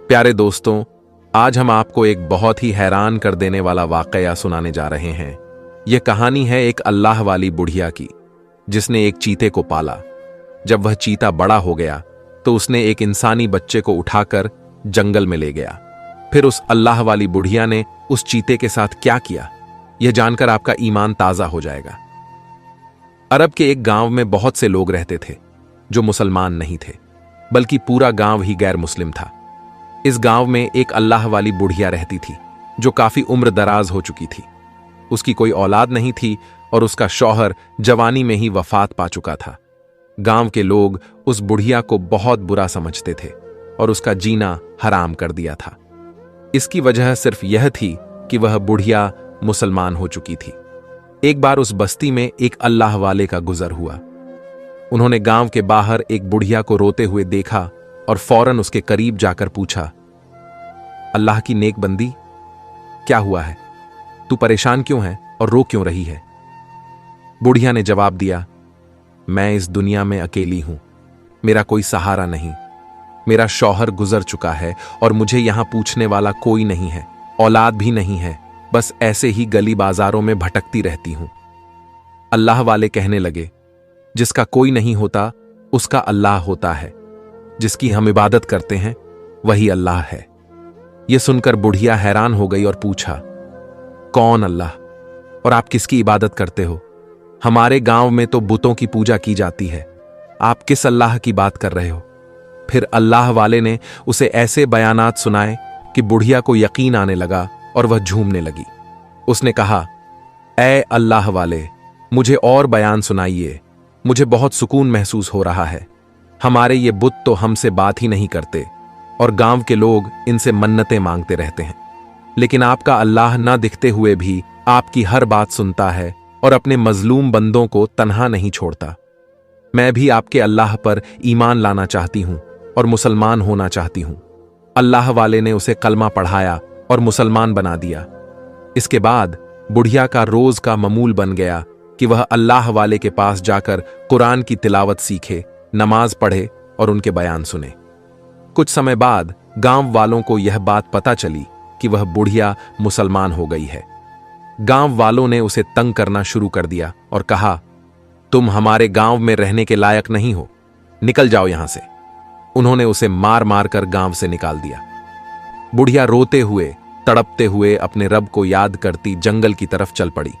प्यारे दोस्तों, आज हम आपको एक बहुत ही हैरान कर देने वाला वाकया सुनाने जा रहे हैं। यह कहानी है एक अल्लाह वाली बुढ़िया की, जिसने एक चीते को पाला। जब वह चीता बड़ा हो गया तो उसने एक इंसानी बच्चे को उठाकर जंगल में ले गया। फिर उस अल्लाह वाली बुढ़िया ने उस चीते के साथ क्या किया, यह जानकर आपका ईमान ताजा हो जाएगा। अरब के एक गांव में बहुत से लोग रहते थे जो मुसलमान नहीं थे, बल्कि पूरा गांव ही गैर मुस्लिम था। इस गांव में एक अल्लाह वाली बुढ़िया रहती थी जो काफी उम्र दराज हो चुकी थी। उसकी कोई औलाद नहीं थी और उसका शौहर जवानी में ही वफात पा चुका था। गांव के लोग उस बुढ़िया को बहुत बुरा समझते थे और उसका जीना हराम कर दिया था। इसकी वजह सिर्फ यह थी कि वह बुढ़िया मुसलमान हो चुकी थी। एक बार उस बस्ती में एक अल्लाह वाले का गुजर हुआ। उन्होंने गांव के बाहर एक बुढ़िया को रोते हुए देखा और फौरन उसके करीब जाकर पूछा, अल्लाह की नेक बंदी, क्या हुआ है? तू परेशान क्यों है और रो क्यों रही है? बुढ़िया ने जवाब दिया, मैं इस दुनिया में अकेली हूं, मेरा कोई सहारा नहीं। मेरा शौहर गुजर चुका है और मुझे यहां पूछने वाला कोई नहीं है, औलाद भी नहीं है। बस ऐसे ही गली बाजारों में भटकती रहती हूं। अल्लाह वाले कहने लगे, जिसका कोई नहीं होता उसका अल्लाह होता है। जिसकी हम इबादत करते हैं वही अल्लाह है। यह सुनकर बुढ़िया हैरान हो गई और पूछा, कौन अल्लाह और आप किसकी इबादत करते हो? हमारे गांव में तो बुतों की पूजा की जाती है, आप किस अल्लाह की बात कर रहे हो? फिर अल्लाह वाले ने उसे ऐसे बयानात सुनाए कि बुढ़िया को यकीन आने लगा और वह झूमने लगी। उसने कहा, ऐ अल्लाह वाले, मुझे और बयान सुनाइए, मुझे बहुत सुकून महसूस हो रहा है। हमारे ये बुत तो हमसे बात ही नहीं करते और गांव के लोग इनसे मन्नतें मांगते रहते हैं, लेकिन आपका अल्लाह ना दिखते हुए भी आपकी हर बात सुनता है और अपने मजलूम बंदों को तन्हा नहीं छोड़ता। मैं भी आपके अल्लाह पर ईमान लाना चाहती हूं और मुसलमान होना चाहती हूं। अल्लाह वाले ने उसे कलमा पढ़ाया और मुसलमान बना दिया। इसके बाद बुढ़िया का रोज का मामूल बन गया कि वह अल्लाह वाले के पास जाकर कुरान की तिलावत सीखे, नमाज पढ़े और उनके बयान सुने। कुछ समय बाद गांव वालों को यह बात पता चली कि वह बुढ़िया मुसलमान हो गई है। गांव वालों ने उसे तंग करना शुरू कर दिया और कहा, तुम हमारे गांव में रहने के लायक नहीं हो, निकल जाओ यहां से। उन्होंने उसे मार मार कर गांव से निकाल दिया। बुढ़िया रोते हुए, तड़पते हुए अपने रब को याद करती जंगल की तरफ चल पड़ी।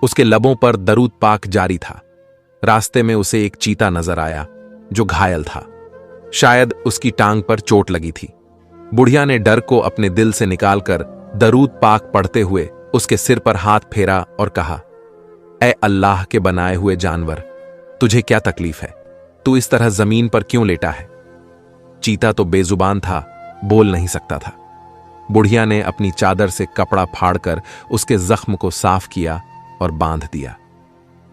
उसके लबों पर दरूद पाक जारी था। रास्ते में उसे एक चीता नजर आया जो घायल था। शायद उसकी टांग पर चोट लगी थी। बुढ़िया ने डर को अपने दिल से निकालकर दरूद पाक पढ़ते हुए उसके सिर पर हाथ फेरा और कहा, ऐ अल्लाह के बनाए हुए जानवर, तुझे क्या तकलीफ है? तू इस तरह जमीन पर क्यों लेटा है? चीता तो बेजुबान था, बोल नहीं सकता था। बुढ़िया ने अपनी चादर से कपड़ा फाड़कर उसके जख्म को साफ किया और बांध दिया।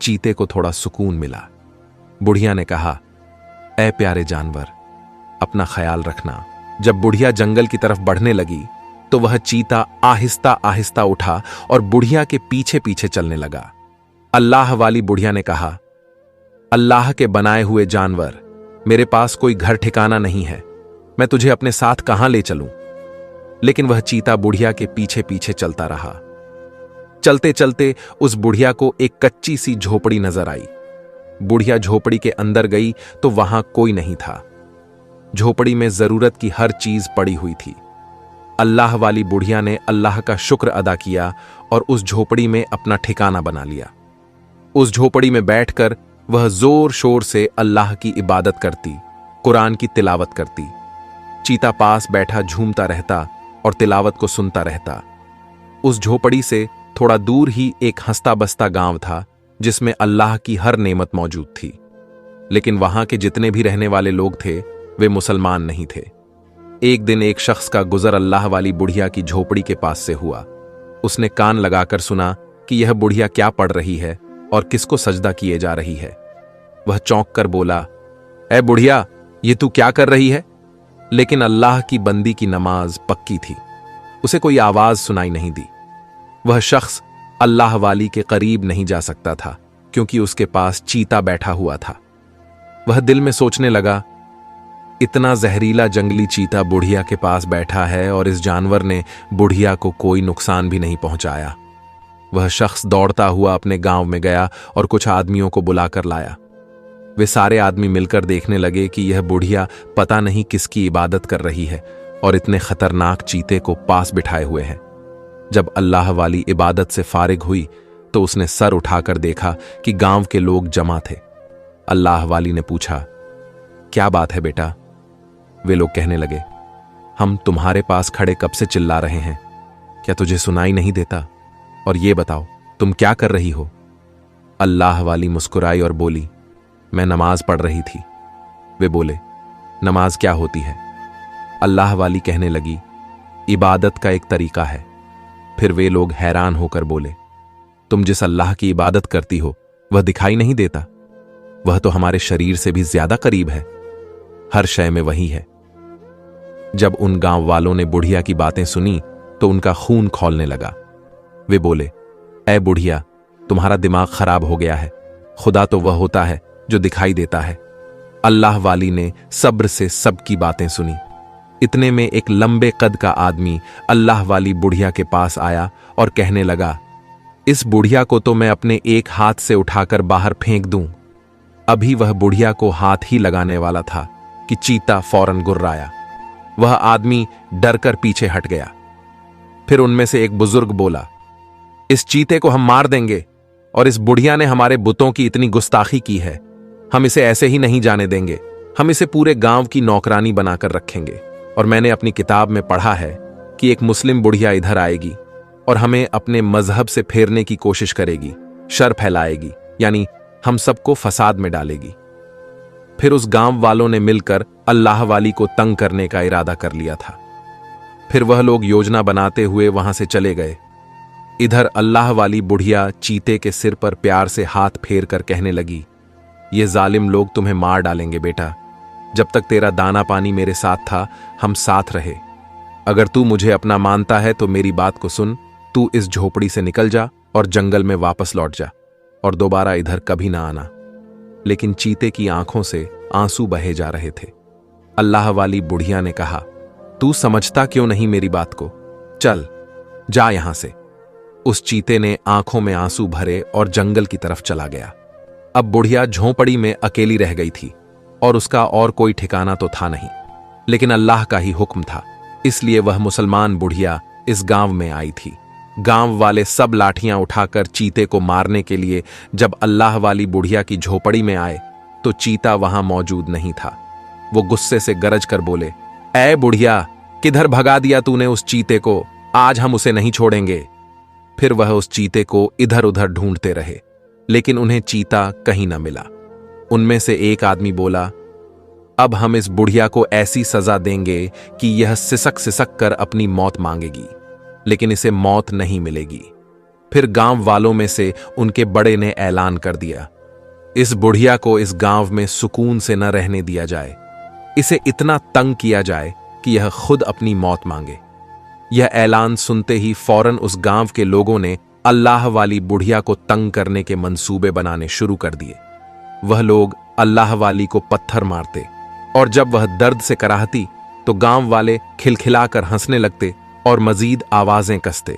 चीते को थोड़ा सुकून मिला। बुढ़िया ने कहा, ऐ प्यारे जानवर, अपना ख्याल रखना। जब बुढ़िया जंगल की तरफ बढ़ने लगी तो वह चीता आहिस्ता आहिस्ता उठा और बुढ़िया के पीछे पीछे चलने लगा। अल्लाह वाली बुढ़िया ने कहा, अल्लाह के बनाए हुए जानवर, मेरे पास कोई घर ठिकाना नहीं है, मैं तुझे अपने साथ कहां ले चलूं? लेकिन वह चीता बुढ़िया के पीछे पीछे चलता रहा। चलते चलते उस बुढ़िया को एक कच्ची सी झोपड़ी नजर आई। बुढ़िया झोपड़ी के अंदर गई तो वहां कोई नहीं था। झोपड़ी में जरूरत की हर चीज पड़ी हुई थी। अल्लाह वाली बुढ़िया ने अल्लाह का शुक्र अदा किया और उस झोपड़ी में अपना ठिकाना बना लिया। उस झोपड़ी में बैठकर वह जोर शोर से अल्लाह की इबादत करती, कुरान की तिलावत करती। चीता पास बैठा झूमता रहता और तिलावत को सुनता रहता। उस झोपड़ी से थोड़ा दूर ही एक हंसता बसता गांव था जिसमें अल्लाह की हर नेमत मौजूद थी, लेकिन वहां के जितने भी रहने वाले लोग थे वे मुसलमान नहीं थे। एक दिन एक शख्स का गुजर अल्लाह वाली बुढ़िया की झोपड़ी के पास से हुआ। उसने कान लगाकर सुना कि यह बुढ़िया क्या पढ़ रही है और किसको सजदा किए जा रही है। वह चौंक कर बोला, ऐ बुढ़िया, ये तू क्या कर रही है? लेकिन अल्लाह की बंदी की नमाज पक्की थी, उसे कोई आवाज सुनाई नहीं दी। वह शख्स अल्लाह वाली के करीब नहीं जा सकता था क्योंकि उसके पास चीता बैठा हुआ था। वह दिल में सोचने लगा, इतना जहरीला जंगली चीता बुढ़िया के पास बैठा है और इस जानवर ने बुढ़िया को कोई नुकसान भी नहीं पहुंचाया। वह शख्स दौड़ता हुआ अपने गांव में गया और कुछ आदमियों को बुलाकर लाया। वे सारे आदमी मिलकर देखने लगे कि यह बुढ़िया पता नहीं किसकी इबादत कर रही है और इतने खतरनाक चीते को पास बिठाए हुए है। जब अल्लाह वाली इबादत से फारिग हुई तो उसने सर उठाकर देखा कि गांव के लोग जमा थे। अल्लाह वाली ने पूछा, क्या बात है बेटा? वे लोग कहने लगे, हम तुम्हारे पास खड़े कब से चिल्ला रहे हैं, क्या तुझे सुनाई नहीं देता? और ये बताओ तुम क्या कर रही हो? अल्लाह वाली मुस्कुराई और बोली, मैं नमाज पढ़ रही थी। वे बोले, नमाज क्या होती है? अल्लाह वाली कहने लगी, इबादत का एक तरीका है। फिर वे लोग हैरान होकर बोले, तुम जिस अल्लाह की इबादत करती हो वह दिखाई नहीं देता? वह तो हमारे शरीर से भी ज्यादा करीब है, हर शय में वही है। जब उन गांव वालों ने बुढ़िया की बातें सुनी तो उनका खून खौलने लगा। वे बोले, ऐ बुढ़िया, तुम्हारा दिमाग खराब हो गया है। खुदा तो वह होता है जो दिखाई देता है। अल्लाह वाली ने सब्र से सबकी बातें सुनी। इतने में एक लंबे कद का आदमी अल्लाह वाली बुढ़िया के पास आया और कहने लगा, इस बुढ़िया को तो मैं अपने एक हाथ से उठाकर बाहर फेंक दूं। अभी वह बुढ़िया को हाथ ही लगाने वाला था कि चीता फौरन गुर्राया। वह आदमी डरकर पीछे हट गया। फिर उनमें से एक बुजुर्ग बोला, इस चीते को हम मार देंगे, और इस बुढ़िया ने हमारे बुतों की इतनी गुस्ताखी की है, हम इसे ऐसे ही नहीं जाने देंगे। हम इसे पूरे गांव की नौकरानी बनाकर रखेंगे। और मैंने अपनी किताब में पढ़ा है कि एक मुस्लिम बुढ़िया इधर आएगी और हमें अपने मजहब से फेरने की कोशिश करेगी, शर फैलाएगी, यानी हम सबको फसाद में डालेगी। फिर उस गांव वालों ने मिलकर अल्लाह वाली को तंग करने का इरादा कर लिया था। फिर वह लोग योजना बनाते हुए वहां से चले गए। इधर अल्लाह वाली बुढ़िया चीते के सिर पर प्यार से हाथ फेर कर कहने लगी, ये जालिम लोग तुम्हें मार डालेंगे बेटा। जब तक तेरा दाना पानी मेरे साथ था हम साथ रहे। अगर तू मुझे अपना मानता है तो मेरी बात को सुन। तू इस झोपड़ी से निकल जा और जंगल में वापस लौट जा और दोबारा इधर कभी ना आना। लेकिन चीते की आंखों से आंसू बहे जा रहे थे। अल्लाह वाली बुढ़िया ने कहा, तू समझता क्यों नहीं मेरी बात को? चल जा यहां से। उस चीते ने आंखों में आंसू भरे और जंगल की तरफ चला गया। अब बुढ़िया झोंपड़ी में अकेली रह गई थी और उसका और कोई ठिकाना तो था नहीं, लेकिन अल्लाह का ही हुक्म था, इसलिए वह मुसलमान बुढ़िया इस गांव में आई थी। गांव वाले सब लाठियां उठाकर चीते को मारने के लिए जब अल्लाह वाली बुढ़िया की झोपड़ी में आए तो चीता वहां मौजूद नहीं था। वो गुस्से से गरज कर बोले, ऐ बुढ़िया, किधर भगा दिया तूने उस चीते को? आज हम उसे नहीं छोड़ेंगे। फिर वह उस चीते को इधर उधर ढूंढते रहे, लेकिन उन्हें चीता कहीं न मिला। उनमें से एक आदमी बोला, अब हम इस बुढ़िया को ऐसी सजा देंगे कि यह सिसक सिसक कर अपनी मौत मांगेगी, लेकिन इसे मौत नहीं मिलेगी। फिर गांव वालों में से उनके बड़े ने ऐलान कर दिया, इस बुढ़िया को इस गांव में सुकून से न रहने दिया जाए। इसे इतना तंग किया जाए कि यह खुद अपनी मौत मांगे। यह ऐलान सुनते ही फौरन उस गांव के लोगों ने अल्लाह वाली बुढ़िया को तंग करने के मंसूबे बनाने शुरू कर दिए। वह लोग अल्लाह वाली को पत्थर मारते और जब वह दर्द से कराहती तो गांव वाले खिलखिलाकर हंसने लगते और मजीद आवाजें कसते।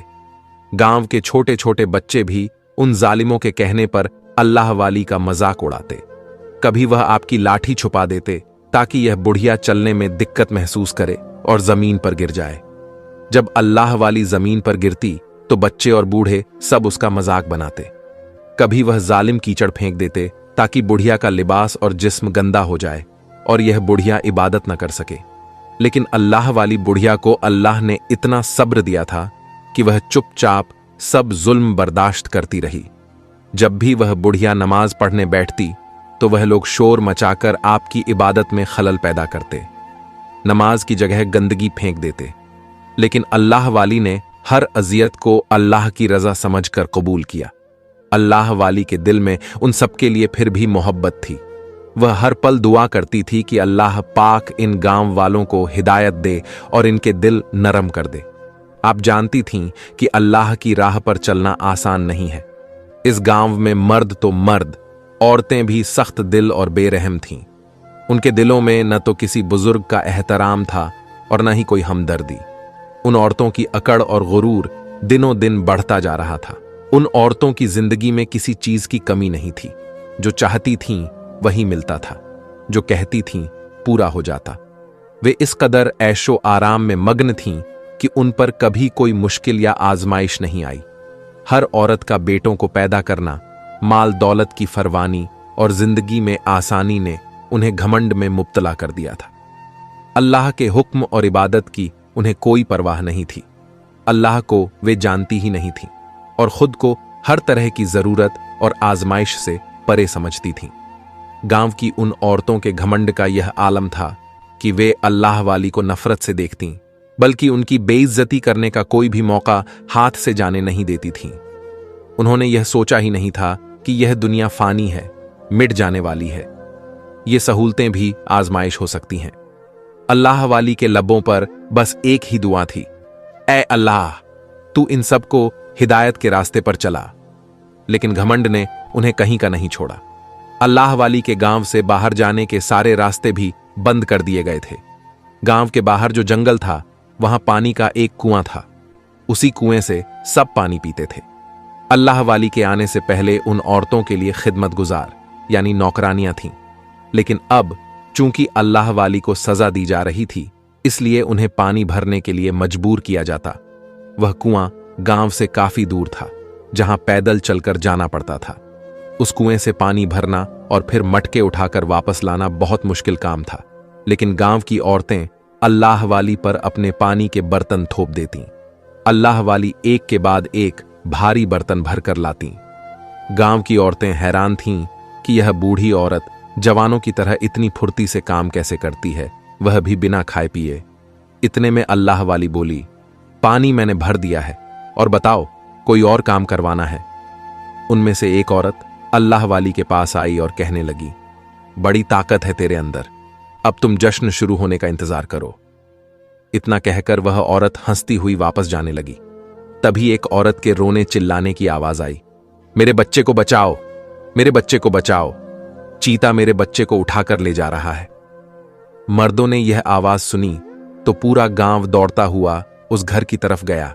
गांव के छोटे छोटे बच्चे भी उन जालिमों के कहने पर अल्लाह वाली का मजाक उड़ाते। कभी वह आपकी लाठी छुपा देते ताकि यह बुढ़िया चलने में दिक्कत महसूस करे और जमीन पर गिर जाए। जब अल्लाह वाली जमीन पर गिरती तो बच्चे और बूढ़े सब उसका मजाक बनाते। कभी वह जालिम कीचड़ फेंक देते ताकि बुढ़िया का लिबास और जिस्म गंदा हो जाए और यह बुढ़िया इबादत न कर सके। लेकिन अल्लाह वाली बुढ़िया को अल्लाह ने इतना सब्र दिया था कि वह चुपचाप सब जुल्म बर्दाश्त करती रही। जब भी वह बुढ़िया नमाज पढ़ने बैठती तो वह लोग शोर मचाकर आपकी इबादत में खलल पैदा करते, नमाज की जगह गंदगी फेंक देते। लेकिन अल्लाह वाली ने हर अजियत को अल्लाह की रजा समझकर कबूल किया। अल्लाह वाली के दिल में उन सबके लिए फिर भी मोहब्बत थी। वह हर पल दुआ करती थी कि अल्लाह पाक इन गांव वालों को हिदायत दे और इनके दिल नरम कर दे। आप जानती थीं कि अल्लाह की राह पर चलना आसान नहीं है। इस गांव में मर्द तो मर्द, औरतें भी सख्त दिल और बेरहम थीं। उनके दिलों में न तो किसी बुजुर्ग का एहतराम था और न ही कोई हमदर्दी। उन औरतों की अकड़ और गुरूर दिनों दिन बढ़ता जा रहा था। उन औरतों की जिंदगी में किसी चीज की कमी नहीं थी। जो चाहती थीं वही मिलता था, जो कहती थीं पूरा हो जाता। वे इस कदर ऐशो आराम में मग्न थीं कि उन पर कभी कोई मुश्किल या आजमाइश नहीं आई। हर औरत का बेटों को पैदा करना, माल दौलत की फरवानी और जिंदगी में आसानी ने उन्हें घमंड में मुब्तला कर दिया था। अल्लाह के हुक्म और इबादत की उन्हें कोई परवाह नहीं थी। अल्लाह को वे जानती ही नहीं थीं और खुद को हर तरह की जरूरत और आजमाइश से परे समझती थीं। गांव की उन औरतों के घमंड का यह आलम था कि वे अल्लाह वाली को नफरत से देखतीं, बल्कि उनकी बेइज्जती करने का कोई भी मौका हाथ से जाने नहीं देती थीं। उन्होंने यह सोचा ही नहीं था कि यह दुनिया फानी है, मिट जाने वाली है। ये सहूलतें भी आजमाइश हो सकती हैं। अल्लाह वाली के लबों पर बस एक ही दुआ थी, ऐ अल्लाह, तू इन सबको हिदायत के रास्ते पर चला। लेकिन घमंड ने उन्हें कहीं का नहीं छोड़ा। अल्लाह वाली के गांव से बाहर जाने के सारे रास्ते भी बंद कर दिए गए थे। गांव के बाहर जो जंगल था, वहां पानी का एक कुआं था। उसी कुएं से सब पानी पीते थे। अल्लाह वाली के आने से पहले उन औरतों के लिए खिदमत गुजार यानी नौकरानियां थीं, लेकिन अब चूंकि अल्लाह वाली को सजा दी जा रही थी, इसलिए उन्हें पानी भरने के लिए मजबूर किया जाता। वह कुआं गांव से काफी दूर था, जहां पैदल चलकर जाना पड़ता था। उस कुएं से पानी भरना और फिर मटके उठाकर वापस लाना बहुत मुश्किल काम था, लेकिन गांव की औरतें अल्लाह वाली पर अपने पानी के बर्तन थोप देतीं। अल्लाह वाली एक के बाद एक भारी बर्तन भरकर लातीं। गांव की औरतें हैरान थीं कि यह बूढ़ी औरत जवानों की तरह इतनी फुर्ती से काम कैसे करती है, वह भी बिना खाए पिए। इतने में अल्लाह वाली बोली, पानी मैंने भर दिया है और बताओ कोई और काम करवाना है। उनमें से एक औरत अल्लाह वाली के पास आई और कहने लगी, बड़ी ताकत है तेरे अंदर, अब तुम जश्न शुरू होने का इंतजार करो। इतना कहकर वह औरत हंसती हुई वापस जाने लगी। तभी एक औरत के रोने चिल्लाने की आवाज आई, मेरे बच्चे को बचाओ, मेरे बच्चे को बचाओ, चीता मेरे बच्चे को उठाकर ले जा रहा है। मर्दों ने यह आवाज सुनी तो पूरा गांव दौड़ता हुआ उस घर की तरफ गया,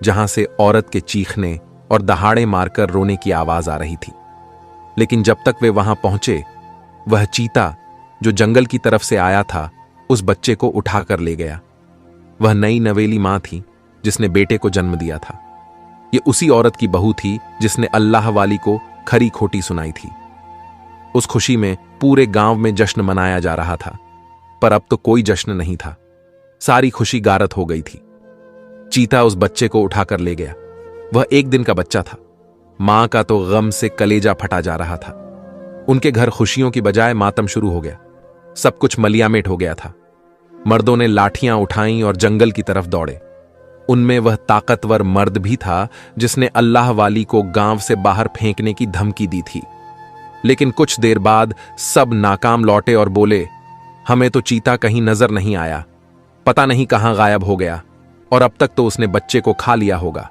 जहां से औरत के चीखने और दहाड़े मारकर रोने की आवाज आ रही थी। लेकिन जब तक वे वहां पहुंचे, वह चीता जो जंगल की तरफ से आया था, उस बच्चे को उठाकर ले गया। वह नई नवेली मां थी जिसने बेटे को जन्म दिया था। ये उसी औरत की बहू थी जिसने अल्लाह वाली को खरी खोटी सुनाई थी। उस खुशी में पूरे गांव में जश्न मनाया जा रहा था, पर अब तो कोई जश्न नहीं था। सारी खुशी गारत हो गई थी। चीता उस बच्चे को उठाकर ले गया। वह 1 दिन का बच्चा था। मां का तो गम से कलेजा फटा जा रहा था। उनके घर खुशियों की बजाय मातम शुरू हो गया। सब कुछ मलियामेट हो गया था। मर्दों ने लाठियां उठाईं और जंगल की तरफ दौड़े। उनमें वह ताकतवर मर्द भी था जिसने अल्लाह वाली को गांव से बाहर फेंकने की धमकी दी थी। लेकिन कुछ देर बाद सब नाकाम लौटे और बोले, हमें तो चीता कहीं नजर नहीं आया, पता नहीं कहां गायब हो गया, और अब तक तो उसने बच्चे को खा लिया होगा।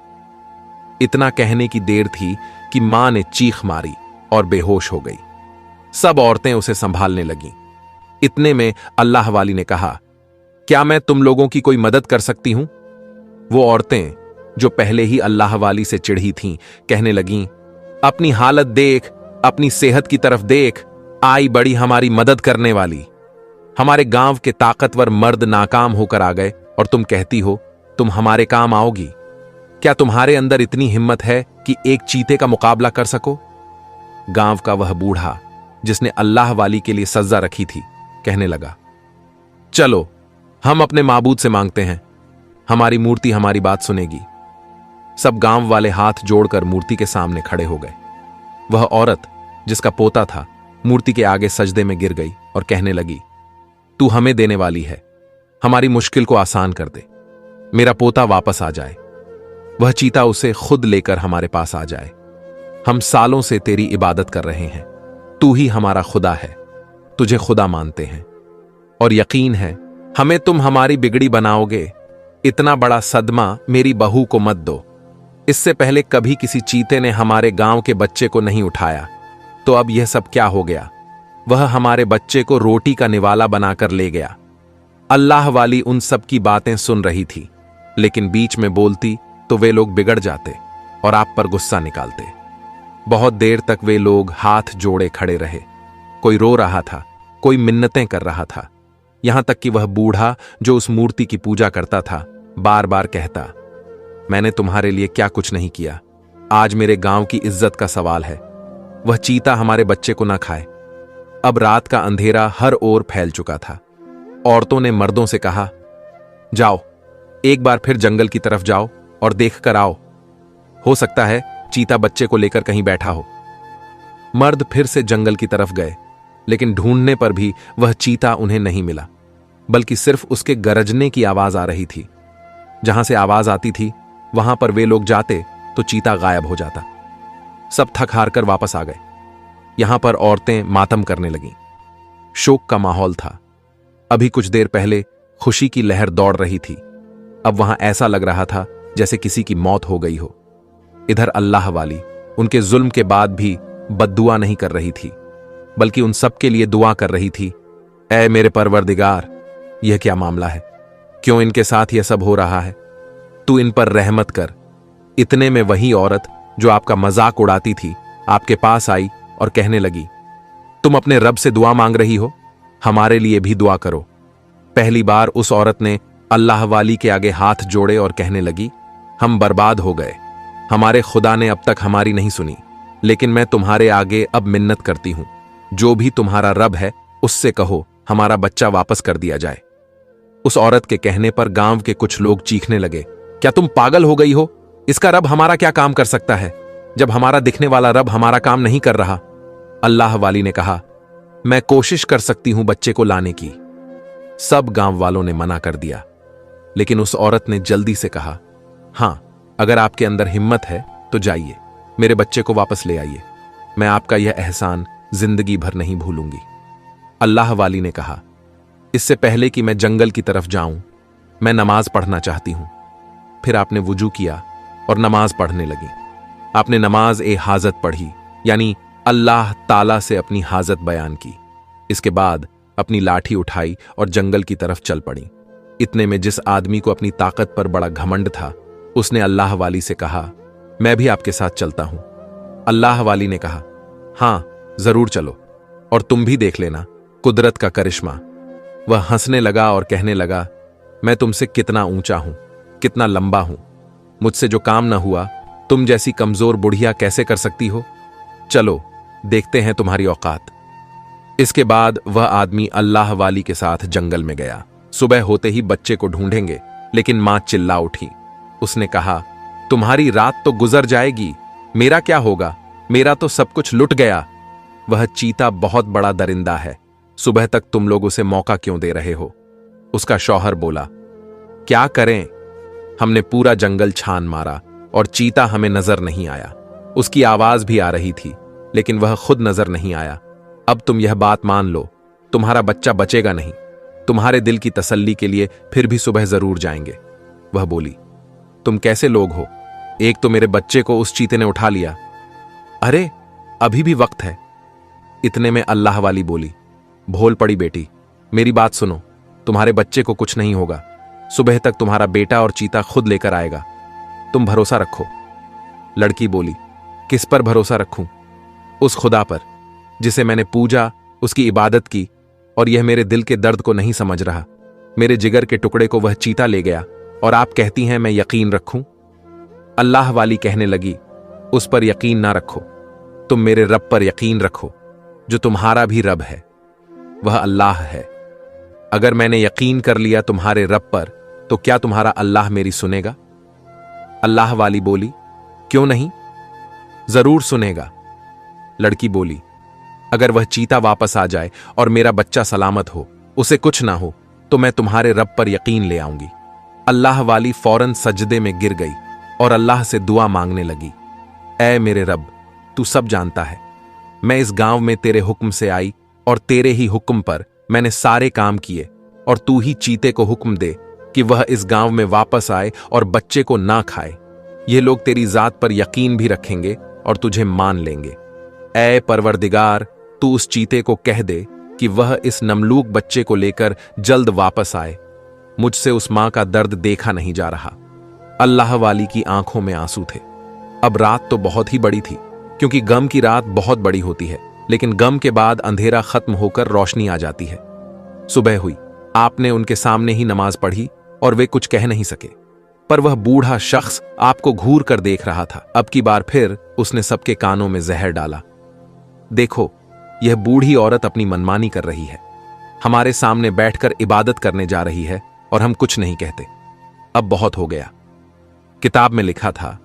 इतना कहने की देर थी कि मां ने चीख मारी और बेहोश हो गई। सब औरतें उसे संभालने लगीं। इतने में अल्लाह वाली ने कहा, क्या मैं तुम लोगों की कोई मदद कर सकती हूं? वो औरतें जो पहले ही अल्लाह वाली से चिढ़ी थीं, कहने लगीं, अपनी हालत देख, अपनी सेहत की तरफ देख, आई बड़ी हमारी मदद करने वाली। हमारे गांव के ताकतवर मर्द नाकाम होकर आ गए और तुम कहती हो तुम हमारे काम आओगी। क्या तुम्हारे अंदर इतनी हिम्मत है कि एक चीते का मुकाबला कर सको? गांव का वह बूढ़ा जिसने अल्लाह वाली के लिए सज्जा रखी थी, कहने लगा, चलो हम अपने माबूद से मांगते हैं, हमारी मूर्ति हमारी बात सुनेगी। सब गांव वाले हाथ जोड़कर मूर्ति के सामने खड़े हो गए। वह औरत जिसका पोता था, मूर्ति के आगे सजदे में गिर गई और कहने लगी, तू हमें देने वाली है, हमारी मुश्किल को आसान कर दे, मेरा पोता वापस आ जाए। वह चीता उसे खुद लेकर हमारे पास आ जाए। हम सालों से तेरी इबादत कर रहे हैं, तू ही हमारा खुदा है, तुझे खुदा मानते हैं और यकीन है हमें तुम हमारी बिगड़ी बनाओगे। इतना बड़ा सदमा मेरी बहू को मत दो। इससे पहले कभी किसी चीते ने हमारे गांव के बच्चे को नहीं उठाया, तो अब यह सब क्या हो गया? वह हमारे बच्चे को रोटी का निवाला बनाकर ले गया। अल्लाह वाली उन सब की बातें सुन रही थी, लेकिन बीच में बोलती तो वे लोग बिगड़ जाते और आप पर गुस्सा निकालते। बहुत देर तक वे लोग हाथ जोड़े खड़े रहे। कोई रो रहा था, कोई मिन्नतें कर रहा था, यहां तक कि वह बूढ़ा जो उस मूर्ति की पूजा करता था बार बार कहता, मैंने तुम्हारे लिए क्या कुछ नहीं किया, आज मेरे गांव की इज्जत का सवाल है। वह चीता हमारे बच्चे को ना खाए। अब रात का अंधेरा हर ओर फैल चुका था। औरतों ने मर्दों से कहा, जाओ एक बार फिर जंगल की तरफ जाओ और देख कर आओ, हो सकता है चीता बच्चे को लेकर कहीं बैठा हो। मर्द फिर से जंगल की तरफ गए, लेकिन ढूंढने पर भी वह चीता उन्हें नहीं मिला, बल्कि सिर्फ उसके गरजने की आवाज आ रही थी। जहां से आवाज आती थी वहां पर वे लोग जाते तो चीता गायब हो जाता। सब थक हार कर वापस आ गए। यहां पर औरतें मातम करने लगीं। शोक का माहौल था। अभी कुछ देर पहले खुशी की लहर दौड़ रही थी, अब वहां ऐसा लग रहा था जैसे किसी की मौत हो गई हो। इधर अल्लाह वाली उनके जुल्म के बाद भी बद्दुआ नहीं कर रही थी, बल्कि उन सब के लिए दुआ कर रही थी, ऐ मेरे परवरदिगार, यह क्या मामला है, क्यों इनके साथ यह सब हो रहा है, तू इन पर रहमत कर। इतने में वही औरत जो आपका मजाक उड़ाती थी आपके पास आई और कहने लगी, तुम अपने रब से दुआ मांग रही हो, हमारे लिए भी दुआ करो। पहली बार उस औरत ने अल्लाह वाली के आगे हाथ जोड़े और कहने लगी, हम बर्बाद हो गए, हमारे खुदा ने अब तक हमारी नहीं सुनी, लेकिन मैं तुम्हारे आगे अब मिन्नत करती हूं, जो भी तुम्हारा रब है उससे कहो हमारा बच्चा वापस कर दिया जाए। उस औरत के कहने पर गांव के कुछ लोग चीखने लगे, क्या तुम पागल हो गई हो, इसका रब हमारा क्या काम कर सकता है, जब हमारा दिखने वाला रब हमारा काम नहीं कर रहा। अल्लाह वाली ने कहा, मैं कोशिश कर सकती हूं बच्चे को लाने की। सब गांव वालों ने मना कर दिया, लेकिन उस औरत ने जल्दी से कहा, हां, अगर आपके अंदर हिम्मत है तो जाइए, मेरे बच्चे को वापस ले आइए, मैं आपका यह एहसान जिंदगी भर नहीं भूलूंगी। अल्लाह वाली ने कहा, इससे पहले कि मैं जंगल की तरफ जाऊं, मैं नमाज पढ़ना चाहती हूं। फिर आपने वुजू किया और नमाज पढ़ने लगी। आपने नमाज ए हाजत पढ़ी, यानी अल्लाह ताला से अपनी हाजत बयान की। इसके बाद अपनी लाठी उठाई और जंगल की तरफ चल पड़ी। इतने में जिस आदमी को अपनी ताकत पर बड़ा घमंड था, उसने अल्लाह वाली से कहा, मैं भी आपके साथ चलता हूं। अल्लाह वाली ने कहा, हां जरूर चलो, और तुम भी देख लेना कुदरत का करिश्मा। वह हंसने लगा और कहने लगा, मैं तुमसे कितना ऊंचा हूं, कितना लंबा हूं, मुझसे जो काम न हुआ तुम जैसी कमजोर बुढ़िया कैसे कर सकती हो, चलो देखते हैं तुम्हारी औकात। इसके बाद वह आदमी अल्लाह वाली के साथ जंगल में गया। सुबह होते ही बच्चे को ढूंढेंगे, लेकिन मां चिल्ला उठी। उसने कहा, तुम्हारी रात तो गुजर जाएगी, मेरा क्या होगा, मेरा तो सब कुछ लुट गया। वह चीता बहुत बड़ा दरिंदा है, सुबह तक तुम लोग उसे मौका क्यों दे रहे हो। उसका शौहर बोला, क्या करें, हमने पूरा जंगल छान मारा और चीता हमें नजर नहीं आया। उसकी आवाज भी आ रही थी, लेकिन वह खुद नजर नहीं आया। अब तुम यह बात मान लो, तुम्हारा बच्चा बचेगा नहीं। तुम्हारे दिल की तसल्ली के लिए फिर भी सुबह जरूर जाएंगे। वह बोली, तुम कैसे लोग हो, एक तो मेरे बच्चे को उस चीते ने उठा लिया। अरे अभी भी वक्त है। इतने में अल्लाह वाली बोली, भोल पड़ी बेटी, मेरी बात सुनो, तुम्हारे बच्चे को कुछ नहीं होगा, सुबह तक तुम्हारा बेटा और चीता खुद लेकर आएगा, तुम भरोसा रखो। लड़की बोली, किस पर भरोसा रखूं? उस खुदा पर जिसे मैंने पूजा, उसकी इबादत की, और यह मेरे दिल के दर्द को नहीं समझ रहा। मेरे जिगर के टुकड़े को वह चीता ले गया और आप कहती हैं मैं यकीन रखूं? अल्लाह वाली कहने लगी, उस पर यकीन ना रखो, तुम मेरे रब पर यकीन रखो, जो तुम्हारा भी रब है, वह अल्लाह है। अगर मैंने यकीन कर लिया तुम्हारे रब पर, तो क्या तुम्हारा अल्लाह मेरी सुनेगा? अल्लाह वाली बोली, क्यों नहीं, जरूर सुनेगा। लड़की बोली, अगर वह चीता वापस आ जाए और मेरा बच्चा सलामत हो, उसे कुछ ना हो, तो मैं तुम्हारे रब पर यकीन ले आऊंगी। अल्लाह वाली फौरन सजदे में गिर गई और अल्लाह से दुआ मांगने लगी, ऐ मेरे रब, तू सब जानता है, मैं इस गांव में तेरे हुक्म से आई और तेरे ही हुक्म पर मैंने सारे काम किए, और तू ही चीते को हुक्म दे कि वह इस गांव में वापस आए और बच्चे को ना खाए। ये लोग तेरी जात पर यकीन भी रखेंगे और तुझे मान लेंगे। ऐ परवरदिगार, तू उस चीते को कह दे कि वह इस नमलूक बच्चे को लेकर जल्द वापस आए। मुझसे उस मां का दर्द देखा नहीं जा रहा। अल्लाह वाली की आंखों में आंसू थे। अब रात तो बहुत ही बड़ी थी, क्योंकि गम की रात बहुत बड़ी होती है, लेकिन गम के बाद अंधेरा खत्म होकर रोशनी आ जाती है। सुबह हुई। आपने उनके सामने ही नमाज पढ़ी और वे कुछ कह नहीं सके, पर वह बूढ़ा शख्स आपको घूर कर देख रहा था। अब की बार फिर उसने सबके कानों में जहर डाला। देखो, यह बूढ़ी औरत अपनी मनमानी कर रही है, हमारे सामने बैठकर इबादत करने जा रही है और हम कुछ नहीं कहते। अब बहुत हो गया। किताब में लिखा था,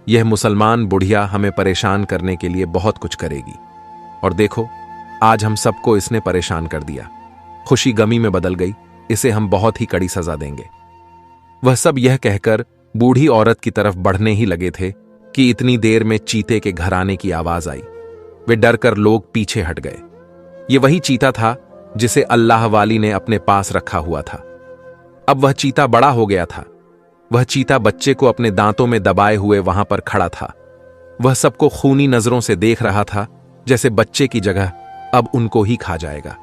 यह मुसलमान बुढ़िया हमें परेशान करने के लिए बहुत कुछ करेगी, और देखो आज हम सबको इसने परेशान कर दिया। खुशी गमी में बदल गई। इसे हम बहुत ही कड़ी सजा देंगे। वह सब यह कहकर बूढ़ी औरत की तरफ बढ़ने ही लगे थे कि इतनी देर में चीते के घर आने की आवाज आई। वे डर कर लोग पीछे हट गए। ये वही चीता था जिसे अल्लाह वाली ने अपने पास रखा हुआ था। अब वह चीता बड़ा हो गया था। वह चीता बच्चे को अपने दांतों में दबाए हुए वहां पर खड़ा था। वह सबको खूनी नजरों से देख रहा था, जैसे बच्चे की जगह अब उनको ही खा जाएगा।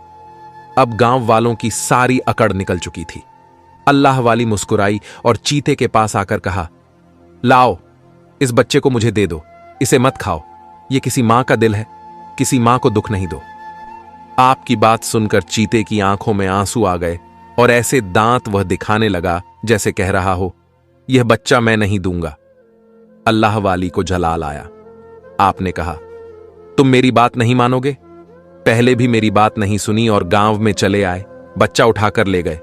अब गांव वालों की सारी अकड़ निकल चुकी थी। अल्लाह वाली मुस्कुराई और चीते के पास आकर कहा, लाओ, इस बच्चे को मुझे दे दो, इसे मत खाओ। ये किसी मां का दिल है, किसी मां को दुख नहीं दो। आपकी बात सुनकर चीते की आंखों में आंसू आ गए और ऐसे दांत वह दिखाने लगा जैसे कह रहा हो, यह बच्चा मैं नहीं दूंगा। अल्लाह वाली को जलाल आया। आपने कहा, तुम मेरी बात नहीं मानोगे? पहले भी मेरी बात नहीं सुनी और गांव में चले आए, बच्चा उठाकर ले गए।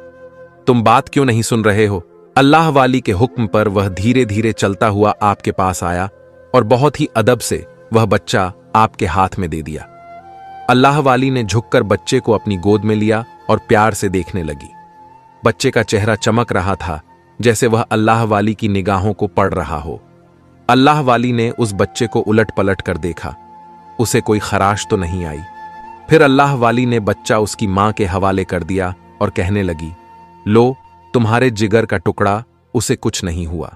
तुम बात क्यों नहीं सुन रहे हो? अल्लाह वाली के हुक्म पर वह धीरे धीरे चलता हुआ आपके पास आया और बहुत ही अदब से वह बच्चा आपके हाथ में दे दिया। अल्लाह वाली ने झुककर बच्चे को अपनी गोद में लिया और प्यार से देखने लगी। बच्चे का चेहरा चमक रहा था, जैसे वह अल्लाह वाली की निगाहों को पढ़ रहा हो। अल्लाह वाली ने उस बच्चे को उलट पलट कर देखा। उसे कोई खराश तो नहीं आई। फिर अल्लाह वाली ने बच्चा उसकी मां के हवाले कर दिया और कहने लगी, लो, तुम्हारे जिगर का टुकड़ा, उसे कुछ नहीं हुआ।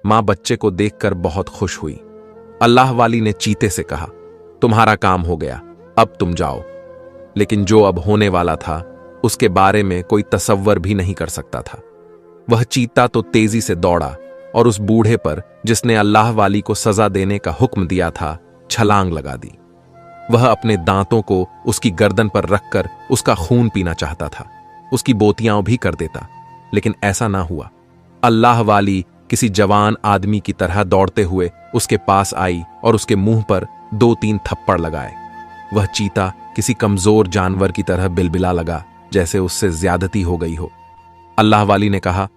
मां बच्चे को देखकर बहुत खुश हुई। अल्लाह वाली ने चीते से कहा, तुम्हारा काम हो गया, अब तुम जाओ। लेकिन जो अब होने वाला था उसके बारे में कोई तसव्वुर भी नहीं कर सकता था। वह चीता तो तेजी से दौड़ा और उस बूढ़े पर, जिसने अल्लाह वाली को सजा देने का हुक्म दिया था, छलांग लगा दी। वह अपने दांतों को उसकी गर्दन पर रखकर उसका खून पीना चाहता था, उसकी बोतियां भी कर देता, लेकिन ऐसा ना हुआ। अल्लाह वाली किसी जवान आदमी की तरह दौड़ते हुए उसके पास आई और उसके मुंह पर 2-3 थप्पड़ लगाए। वह चीता किसी कमजोर जानवर की तरह बिलबिला लगा, जैसे उससे ज्यादती हो गई हो। अल्लाह वाली ने कहा,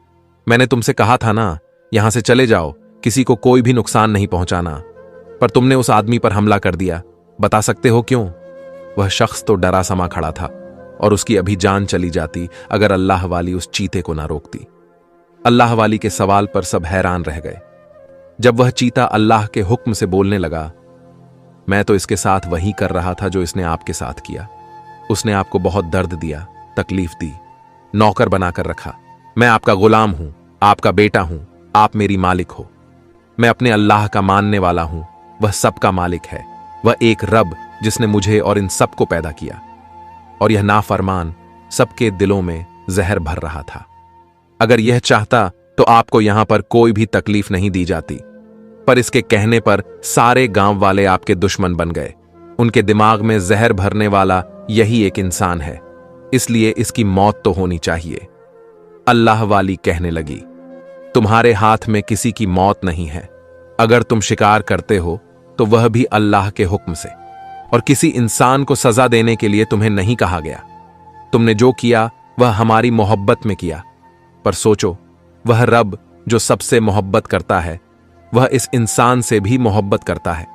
मैंने तुमसे कहा था ना, यहां से चले जाओ, किसी को कोई भी नुकसान नहीं पहुंचाना, पर तुमने उस आदमी पर हमला कर दिया। बता सकते हो क्यों? वह शख्स तो डरा समा खड़ा था और उसकी अभी जान चली जाती अगर अल्लाह वाली उस चीते को ना रोकती। अल्लाह वाली के सवाल पर सब हैरान रह गए। जब वह चीता अल्लाह के हुक्म से बोलने लगा, मैं तो इसके साथ वही कर रहा था जो इसने आपके साथ किया। उसने आपको बहुत दर्द दिया, तकलीफ दी, नौकर बनाकर रखा। मैं आपका गुलाम हूं, आपका बेटा हूं, आप मेरी मालिक हो। मैं अपने अल्लाह का मानने वाला हूं, वह सबका मालिक है। वह एक रब जिसने मुझे और इन सबको पैदा किया। और यह नाफरमान सबके दिलों में जहर भर रहा था। अगर यह चाहता तो आपको यहां पर कोई भी तकलीफ नहीं दी जाती, पर इसके कहने पर सारे गांव वाले आपके दुश्मन बन गए। उनके दिमाग में जहर भरने वाला यही एक इंसान है, इसलिए इसकी मौत तो होनी चाहिए। अल्लाह वाली कहने लगी, तुम्हारे हाथ में किसी की मौत नहीं है। अगर तुम शिकार करते हो तो वह भी अल्लाह के हुक्म से, और किसी इंसान को सजा देने के लिए तुम्हें नहीं कहा गया। तुमने जो किया वह हमारी मोहब्बत में किया, पर सोचो, वह रब जो सबसे मोहब्बत करता है, वह इस इंसान से भी मोहब्बत करता है,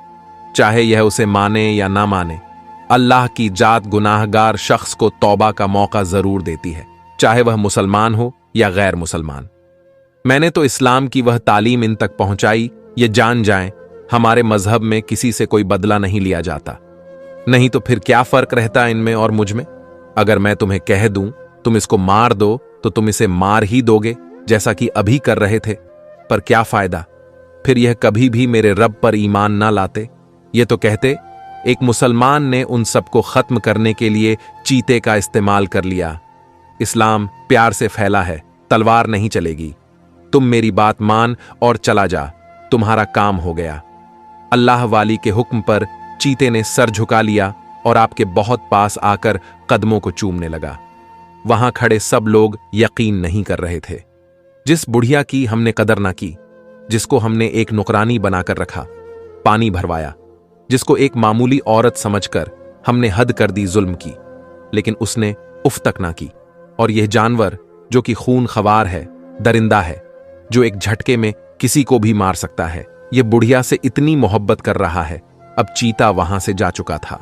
चाहे यह उसे माने या ना माने। अल्लाह की जात गुनाहगार शख्स को तौबा का मौका जरूर देती है, चाहे वह मुसलमान हो या गैर मुसलमान। मैंने तो इस्लाम की वह तालीम इन तक पहुंचाई, ये जान जाएं, हमारे मजहब में किसी से कोई बदला नहीं लिया जाता। नहीं तो फिर क्या फर्क रहता इनमें और मुझ में? अगर मैं तुम्हें कह दूं तुम इसको मार दो तो तुम इसे मार ही दोगे, जैसा कि अभी कर रहे थे। पर क्या फायदा? फिर यह कभी भी मेरे रब पर ईमान ना लाते। ये तो कहते, एक मुसलमान ने उन सबको खत्म करने के लिए चीते का इस्तेमाल कर लिया। इस्लाम प्यार से फैला है, तलवार नहीं चलेगी। तुम मेरी बात मान और चला जा, तुम्हारा काम हो गया। अल्लाह वाली के हुक्म पर चीते ने सर झुका लिया और आपके बहुत पास आकर कदमों को चूमने लगा। वहां खड़े सब लोग यकीन नहीं कर रहे थे। जिस बुढ़िया की हमने कदर ना की, जिसको हमने एक नौकरानी बनाकर रखा, पानी भरवाया, जिसको एक मामूली औरत समझकर हमने हद कर दी जुल्म की, लेकिन उसने उफ तक ना की। और यह जानवर जो कि खून खवार है, दरिंदा है, जो एक झटके में किसी को भी मार सकता है, यह बुढ़िया से इतनी मोहब्बत कर रहा है। अब चीता वहां से जा चुका था।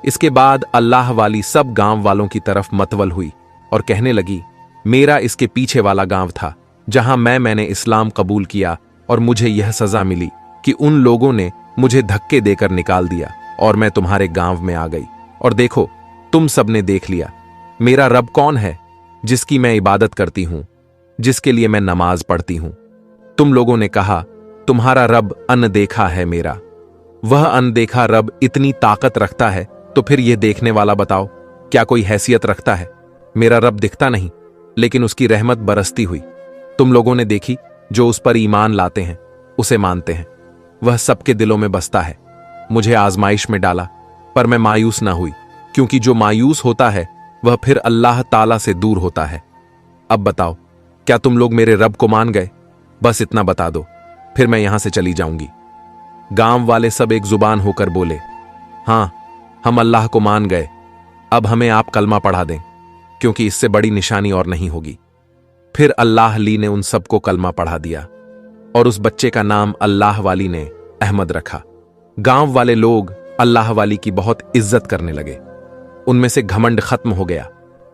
इसके बाद अल्लाह वाली सब गांव वालों की तरफ मतवल हुई और कहने लगी, मेरा इसके पीछे वाला गांव था जहां मैंने इस्लाम कबूल किया और मुझे यह सजा मिली कि उन लोगों ने मुझे धक्के देकर निकाल दिया और मैं तुम्हारे गांव में आ गई। और देखो, तुम सबने देख लिया मेरा रब कौन है, जिसकी मैं इबादत करती हूं, जिसके लिए मैं नमाज पढ़ती हूं। तुम लोगों ने कहा तुम्हारा रब अनदेखा है। मेरा वह अनदेखा रब इतनी ताकत रखता है तो फिर यह देखने वाला बताओ क्या कोई हैसियत रखता है। मेरा रब दिखता नहीं, लेकिन उसकी रहमत बरसती हुई तुम लोगों ने देखी। जो उस पर ईमान लाते हैं, उसे मानते हैं, वह सबके दिलों में बसता है। मुझे आजमाइश में डाला, पर मैं मायूस ना हुई, क्योंकि जो मायूस होता है वह फिर अल्लाह ताला से दूर होता है। अब बताओ, क्या तुम लोग मेरे रब को मान गए? बस इतना बता दो, फिर मैं यहां से चली जाऊंगी। गांव वाले सब एक जुबान होकर बोले, हां, हम अल्लाह को मान गए। अब हमें आप कलमा पढ़ा दें, क्योंकि इससे बड़ी निशानी और नहीं होगी। फिर अल्लाह ली ने उन सबको कलमा पढ़ा दिया और उस बच्चे का नाम अल्लाह वाली ने अहमद रखा। गांव वाले लोग अल्लाह वाली की बहुत इज्जत करने लगे। उनमें से घमंड खत्म हो गया,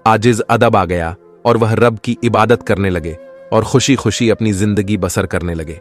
आजिज अदब आ गया और वह रब की इबादत करने लगे और खुशी खुशी अपनी जिंदगी बसर करने लगे।